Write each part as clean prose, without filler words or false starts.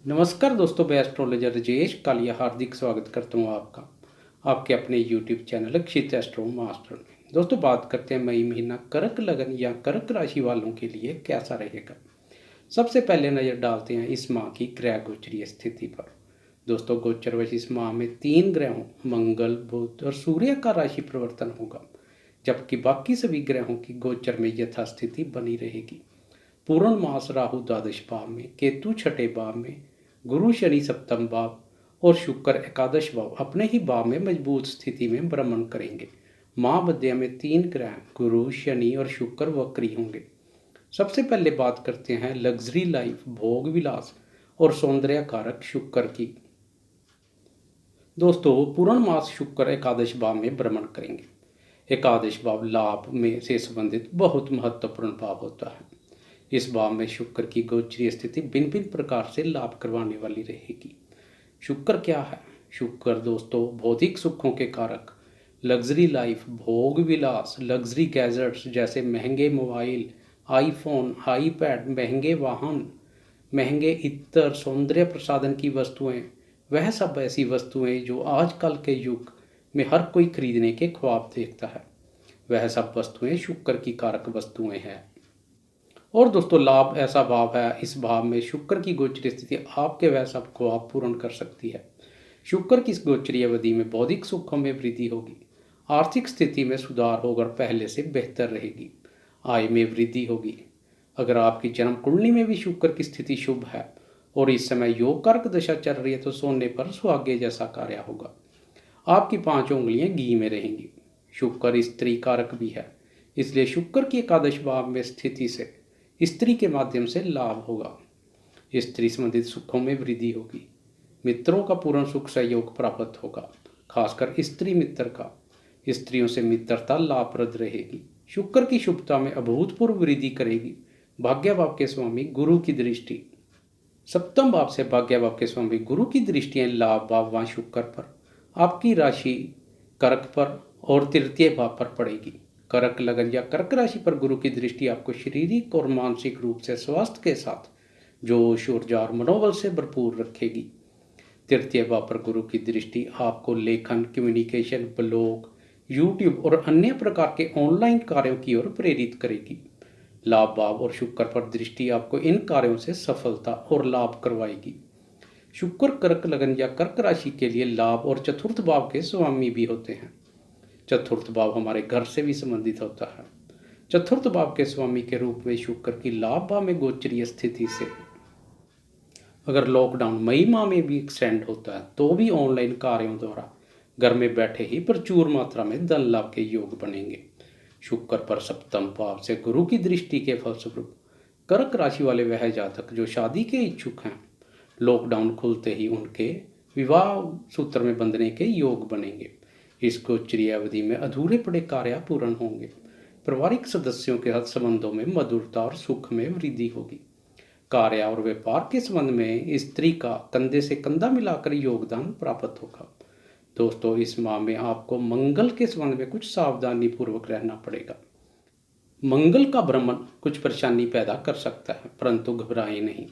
नमस्कार दोस्तों, मैं एस्ट्रोलॉजर राजेश कालिया हार्दिक स्वागत करता हूँ आपका आपके अपने यूट्यूब चैनल अक्षित एस्ट्रो मास्टर में। दोस्तों, बात करते हैं मई महीना कर्क लगन या कर्क राशि वालों के लिए कैसा रहेगा। सबसे पहले नज़र डालते हैं इस माह की ग्रह गोचरीय स्थिति पर। दोस्तों, गोचर वश इस माह में 3 ग्रहों मंगल, बुध और सूर्य का राशि परिवर्तन होगा, जबकि बाकी सभी ग्रहों की गोचर में यथास्थिति बनी रहेगी। पूर्ण मास राहु द्वादश भाव में, केतु छठे भाव में, गुरु शनि सप्तम भाव और शुक्र एकादश भाव अपने ही भाव में मजबूत स्थिति में भ्रमण करेंगे। माह मध्य में 3 ग्रह गुरु, शनि और शुक्र वक्री होंगे। सबसे पहले बात करते हैं लग्जरी लाइफ, भोग विलास और सौंदर्य कारक शुक्र की। दोस्तों, पूर्ण मास शुक्र एकादश भाव में भ्रमण करेंगे। एकादश भाव लाभ में से संबंधित बहुत महत्वपूर्ण भाव होता है। इस भाव में शुक्र की गोचरीय स्थिति भिन्न भिन्न प्रकार से लाभ करवाने वाली रहेगी। शुक्र क्या है? शुक्र दोस्तों भौतिक सुखों के कारक, लग्जरी लाइफ, भोग विलास, लग्जरी गैजेट्स जैसे महंगे मोबाइल, आईफोन, आईपैड, महंगे वाहन, महंगे इत्र, सौंदर्य प्रसाधन की वस्तुएं, वह सब ऐसी वस्तुएं जो आजकल के युग में हर कोई खरीदने के ख्वाब देखता है, वह सब वस्तुएं शुक्र की कारक वस्तुएं हैं। और दोस्तों, लाभ ऐसा भाव है, इस भाव में शुक्र की गोचरीय स्थिति आपके वह सब ख्वाब पूर्ण कर सकती है। शुक्र की इस गोचरीय अवधि में बौद्धिक सुखों में वृद्धि होगी, आर्थिक स्थिति में सुधार होकर पहले से बेहतर रहेगी, आय में वृद्धि होगी। अगर आपकी जन्म कुंडली में भी शुक्र की स्थिति शुभ है और इस समय योग कारक दशा चल रही है तो सोने पर सुहागे जैसा कार्य होगा। आपकी 5 उंगलियां घी में रहेंगी। शुक्र स्त्री कारक भी है, इसलिए शुक्र की एकादश भाव में स्थिति से स्त्री के माध्यम से लाभ होगा। स्त्री संबंधित सुखों में वृद्धि होगी। मित्रों का पूर्ण सुख सहयोग प्राप्त होगा, खासकर स्त्री मित्र का। स्त्रियों से मित्रता लाभप्रद रहेगी। शुक्र की शुभता में अभूतपूर्व वृद्धि करेगी। भाग्य भाव के स्वामी गुरु की दृष्टि, सप्तम भाव से भाग्य भाव के स्वामी गुरु की दृष्टियां लाभ भाव व शुक्र पर, आपकी राशि कर्क पर और तृतीय भाव पर पड़ेगी। कर्क लगन या कर्क राशि पर गुरु की दृष्टि आपको शारीरिक और मानसिक रूप से स्वास्थ्य के साथ जोश, ऊर्जा और मनोबल से भरपूर रखेगी। तृतीय भाव पर गुरु की दृष्टि आपको लेखन, कम्युनिकेशन, ब्लॉग, यूट्यूब और अन्य प्रकार के ऑनलाइन कार्यों की ओर प्रेरित करेगी। लाभ भाव और शुक्र पर दृष्टि आपको इन कार्यों से सफलता और लाभ करवाएगी। शुक्र कर्क लगन या कर्क राशि के लिए लाभ और चतुर्थ भाव के स्वामी भी होते हैं। चतुर्थ भाव हमारे घर से भी संबंधित होता है। चतुर्थ भाव के स्वामी के रूप में शुक्र की लाभ भाव में गोचरीय स्थिति से अगर लॉकडाउन मई माह में भी एक्सटेंड होता है तो भी ऑनलाइन कार्यों द्वारा घर में बैठे ही प्रचुर मात्रा में धन लाभ के योग बनेंगे। शुक्र पर सप्तम भाव से गुरु की दृष्टि के फलस्वरूप कर्क राशि वाले वह जातक जो शादी के इच्छुक हैं, लॉकडाउन खुलते ही उनके विवाह सूत्र में बंधने के योग बनेंगे। इस गोचरीय अवधि में अधूरे पड़े कार्य पूर्ण होंगे। पारिवारिक सदस्यों के साथ संबंधों में मधुरता और सुख में वृद्धि होगी। कार्य और व्यापार के संबंध में स्त्री का कंधे से कंधा मिलाकर योगदान प्राप्त होगा। दोस्तों, इस माह में आपको मंगल के संबंध में कुछ सावधानी पूर्वक रहना पड़ेगा। मंगल का भ्रमण कुछ परेशानी पैदा कर सकता है, परंतु घबराएं नहीं,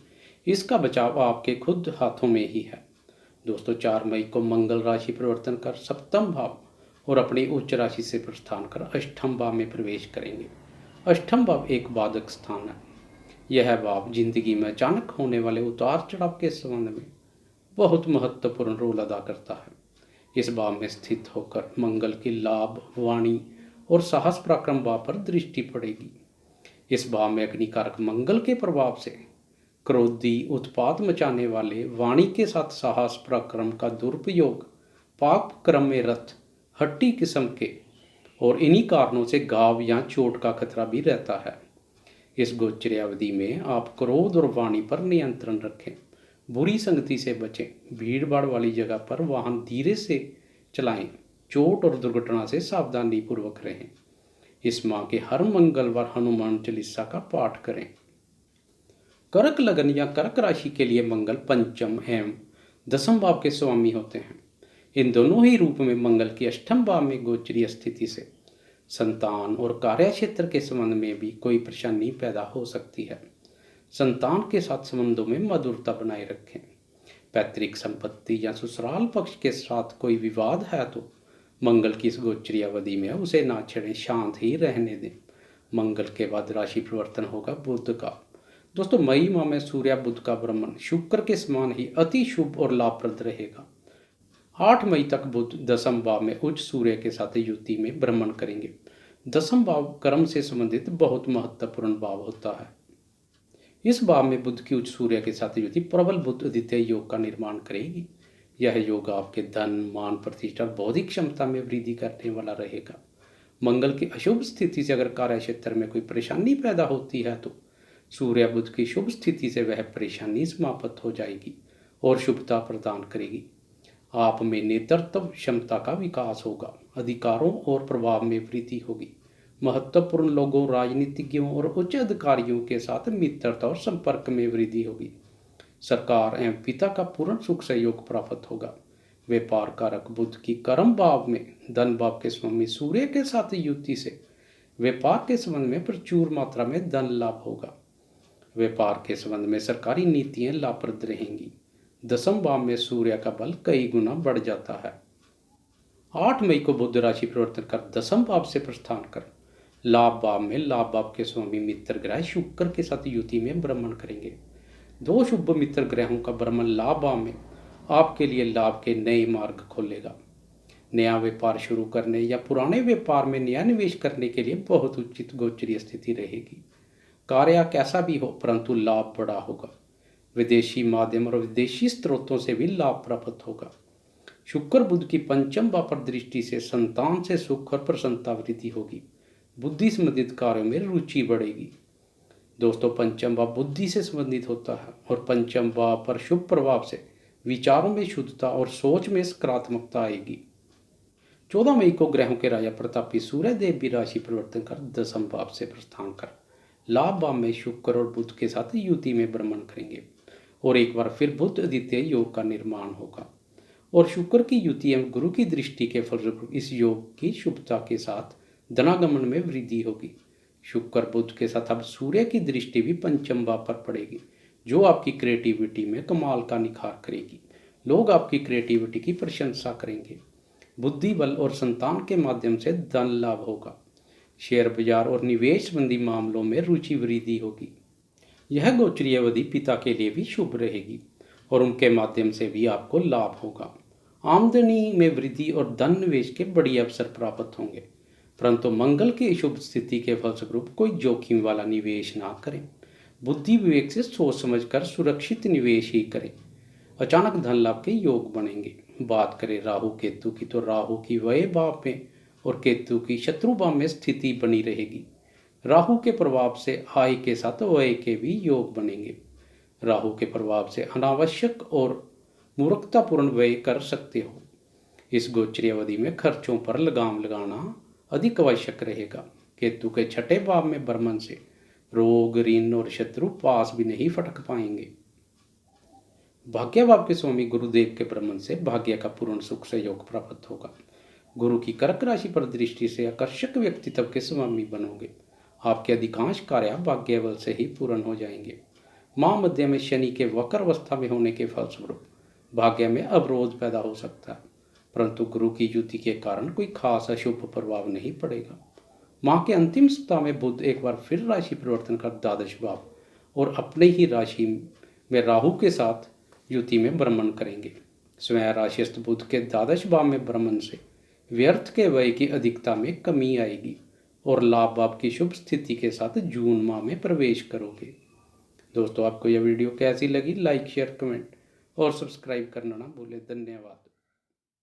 इसका बचाव आपके खुद हाथों में ही है। दोस्तों, 4 मई को मंगल राशि परिवर्तन कर सप्तम भाव और अपनी उच्च राशि से प्रस्थान कर अष्टम भाव में प्रवेश करेंगे। अष्टम भाव एक बाधक स्थान है। यह भाव जिंदगी में अचानक होने वाले उतार चढ़ाव के संबंध में बहुत महत्वपूर्ण रोल अदा करता है। इस भाव में स्थित होकर मंगल की लाभ, वाणी और साहस पराक्रम भाव पर दृष्टि पड़ेगी। इस भाव में अग्निकारक मंगल के प्रभाव से क्रोधी, उत्पात मचाने वाले, वाणी के साथ साहस पराक्रम का दुरुपयोग, पाप क्रम में रत, हट्टी किस्म के और इन्हीं कारणों से घाव या चोट का खतरा भी रहता है। इस गोचर अवधि में आप क्रोध और वाणी पर नियंत्रण रखें, बुरी संगति से बचें, भीड़ भाड़ वाली जगह पर वाहन धीरे से चलाएं, चोट और दुर्घटना से सावधानी पूर्वक रहें। इस माह के हर मंगलवार हनुमान चालीसा का पाठ करें। कर्क लगन या कर्क राशि के लिए मंगल पंचम एवं दसम भाव के स्वामी होते हैं। इन दोनों ही रूप में मंगल की अष्टम भाव में गोचरीय स्थिति से संतान और कार्य क्षेत्र के संबंध में भी कोई परेशानी पैदा हो सकती है। संतान के साथ संबंधों में मधुरता बनाए रखें। पैतृक संपत्ति या ससुराल पक्ष के साथ कोई विवाद है तो मंगल की इस गोचरी अवधि में उसे ना छेड़ें, शांत ही रहने दें। मंगल के बाद राशि परिवर्तन होगा बुध का। दोस्तों, मई माह में सूर्य बुध का भ्रमण शुक्र के समान ही अति शुभ और लाभप्रद रहेगा। 8 मई तक बुध दसम भाव में उच्च सूर्य के साथ युति में भ्रमण करेंगे। दसम भाव कर्म से संबंधित बहुत महत्वपूर्ण भाव होता है। इस भाव में बुध की उच्च सूर्य के साथ युति प्रबल बुध आदित्य योग का निर्माण करेगी। यह योग आपके धन, मान, प्रतिष्ठा, बौद्धिक क्षमता में वृद्धि करने वाला रहेगा। मंगल की अशुभ स्थिति से अगर कार्य क्षेत्र में कोई परेशानी पैदा होती है तो सूर्य बुध की शुभ स्थिति से वह परेशानी समाप्त हो जाएगी और शुभता प्रदान करेगी। आप में नेतृत्व क्षमता का विकास होगा। अधिकारों और प्रभाव में वृद्धि होगी। महत्वपूर्ण लोगों, राजनीतिज्ञों और उच्च अधिकारियों के साथ मित्रता और संपर्क में वृद्धि होगी। सरकार एवं पिता का पूर्ण सुख सहयोग प्राप्त होगा। व्यापार कारक बुध की कर्म भाव में धन भाव के स्वामी सूर्य के साथ युति से व्यापार के संबंध में प्रचुर मात्रा में धन लाभ होगा। व्यापार के संबंध में सरकारी नीतियां लाभप्रद रहेंगी। दसम भाव में सूर्य का बल कई गुना बढ़ जाता है। 8 मई को बुध राशि परिवर्तन कर दसम भाव से प्रस्थान कर लाभ भाव में लाभ भाव के स्वामी मित्र ग्रह शुक्र के साथ युति में भ्रमण करेंगे। 2 शुभ मित्र ग्रहों का भ्रमण लाभ भाव में आपके लिए लाभ के नए मार्ग खोलेगा। नया व्यापार शुरू करने या पुराने व्यापार में नया निवेश करने के लिए बहुत उचित गोचरीय स्थिति रहेगी। कार्य कैसा भी हो परंतु लाभ बड़ा होगा। विदेशी माध्यम और विदेशी स्रोतों से भी लाभ प्राप्त होगा। शुक्र बुध की पंचम भाव पर दृष्टि से संतान से सुख और प्रसन्नता वृद्धि होगी। बुद्धि संबंधित कार्यों में रुचि बढ़ेगी। दोस्तों, पंचम भाव बुद्धि से संबंधित होता है और पंचम भाव पर शुभ प्रभाव से विचारों में शुद्धता और सोच में सकारात्मकता आएगी। 14 मई को ग्रहों के राजा प्रतापी सूर्य देव भी राशि परिवर्तन कर दसम भाव से प्रस्थान कर लाभ भाव में शुक्र और बुध के साथ युति में भ्रमण करेंगे और एक बार फिर बुध आदित्य योग का निर्माण होगा। और शुक्र की युति एवं गुरु की दृष्टि के फलस्वरूप इस योग की शुभता के साथ धनागमन में वृद्धि होगी। शुक्र बुध के साथ अब सूर्य की दृष्टि भी पंचम भाव पर पड़ेगी, जो आपकी क्रिएटिविटी में कमाल का निखार करेगी। लोग आपकी क्रिएटिविटी की प्रशंसा करेंगे। बुद्धि बल और संतान के माध्यम से धन लाभ होगा। शेयर बाजार और निवेश संबंधी मामलों में रुचि वृद्धि होगी। यह गोचरीय अवधि पिता के लिए भी शुभ रहेगी और उनके माध्यम से भी आपको लाभ होगा। आमदनी में वृद्धि और धन निवेश के बड़े अवसर प्राप्त होंगे, परंतु मंगल की शुभ स्थिति के फलस्वरूप कोई जोखिम वाला निवेश ना करें। बुद्धि विवेक से सोच समझकर सुरक्षित निवेश ही करें। अचानक धन लाभ के योग बनेंगे। बात करें राहु केतु की, तो राहु की व्यय भाव में और केतु की शत्रु भाव में स्थिति बनी रहेगी। राहु के प्रभाव से आय के साथ व्यय के भी योग बनेंगे। राहु के प्रभाव से अनावश्यक और मूर्खतापूर्ण व्यय कर सकते हो। इस गोचरी अवधि में खर्चों पर लगाम लगाना अधिक आवश्यक रहेगा। केतु के छठे भाव में भ्रमण से रोग, ऋण और शत्रु पास भी नहीं फटक पाएंगे। भाग्य भाव के स्वामी गुरुदेव के भ्रमण से भाग्य का पूर्ण सुख सहयोग प्राप्त होगा। गुरु की कर्क राशि पर दृष्टि से आकर्षक व्यक्तित्व के स्वामी बनोगे। आपके अधिकांश कार्य भाग्य बल से ही पूर्ण हो जाएंगे। माह मध्य में शनि के वक्र अवस्था में होने के फलस्वरूप भाग्य में अवरोध पैदा हो सकता है, परंतु गुरु की युति के कारण कोई खास अशुभ प्रभाव नहीं पड़ेगा। माह के अंतिम सप्ताह में बुध एक बार फिर राशि परिवर्तन कर द्वादश भाव और अपने ही राशि में राहु के साथ युति में भ्रमण करेंगे। स्वयं राशिस्थ बुध के द्वादश भाव में भ्रमण से व्यर्थ के व्यय की अधिकता में कमी आएगी और लाभ भाव की शुभ स्थिति के साथ जून माह में प्रवेश करोगे। दोस्तों, आपको यह वीडियो कैसी लगी? लाइक, शेयर, कमेंट और सब्सक्राइब करना ना भूलें। धन्यवाद।